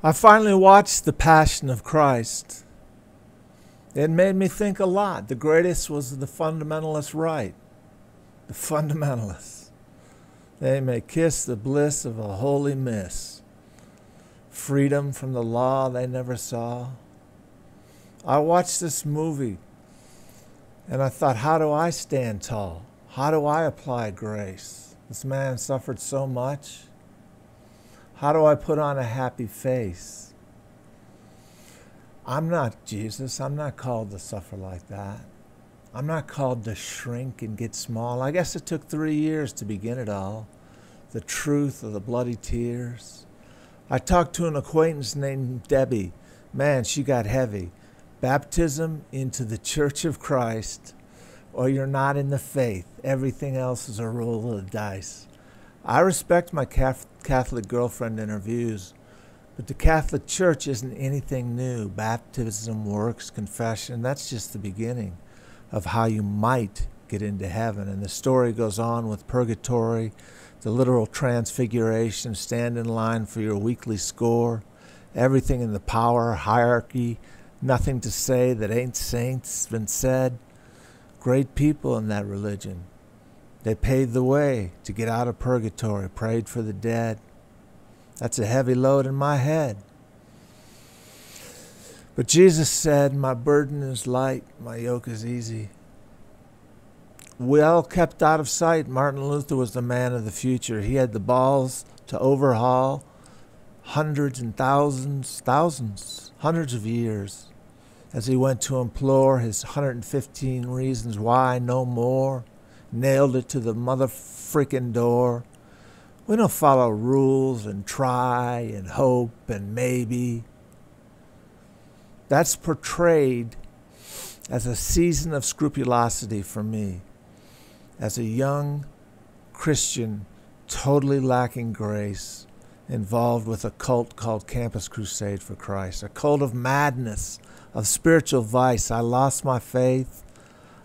I finally watched The Passion of Christ. It made me think a lot. The greatest was the fundamentalist right. The fundamentalists. They may kiss the bliss of a holy miss. Freedom from the law they never saw. I watched this movie and I thought, how do I stand tall? How do I apply grace? This man suffered so much. How do I put on a happy face? I'm not Jesus. I'm not called to suffer like that. I'm not called to shrink and get small. I guess it took 3 years to begin it all. The truth of the bloody tears. I talked to an acquaintance named Debbie. Man, she got heavy. Baptism into the Church of Christ, or you're not in the faith. Everything else is a roll of the dice. I respect my Catholic girlfriend and her views, but the Catholic Church isn't anything new. Baptism, works, confession, that's just the beginning of how you might get into heaven. And the story goes on with purgatory, the literal transfiguration, stand in line for your weekly score, everything in the power hierarchy, nothing to say that ain't saints been said. Great people in that religion. They paved the way to get out of purgatory, prayed for the dead. That's a heavy load in my head. But Jesus said, my burden is light, my yoke is easy. Well kept out of sight, Martin Luther was the man of the future. He had the balls to overhaul hundreds and thousands, hundreds of years as he went to implore his 115 reasons why, no more. Nailed it to the mother freaking door. We don't follow rules and try and hope and maybe. That's portrayed as a season of scrupulosity for me. As a young Christian, totally lacking grace, involved with a cult called Campus Crusade for Christ. A cult of madness, of spiritual vice. I lost my faith.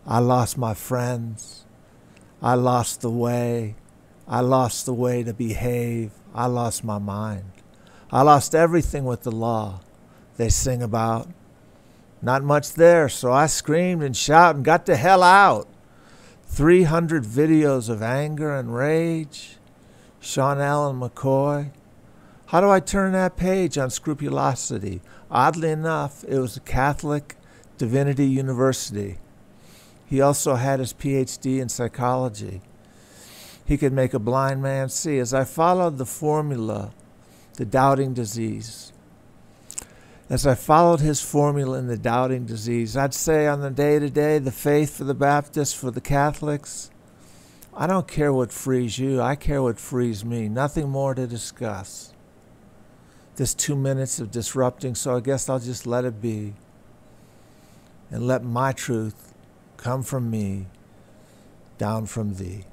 I lost my friends. I lost the way. I lost the way to behave. I lost my mind. I lost everything with the law they sing about. Not much there, so I screamed and shouted and got the hell out. 300 videos of anger and rage. Sean Allen McCoy. How do I turn that page on scrupulosity? Oddly enough, it was a Catholic Divinity University. He also had his PhD in psychology. He could make a blind man see. As I followed the formula, the doubting disease, as I followed his formula in the doubting disease, I'd say on the day-to-day, the faith for the Baptists, for the Catholics, I don't care what frees you. I care what frees me. Nothing more to discuss. This 2 minutes of disrupting, so I guess I'll just let it be and let my truth come from me, down from thee.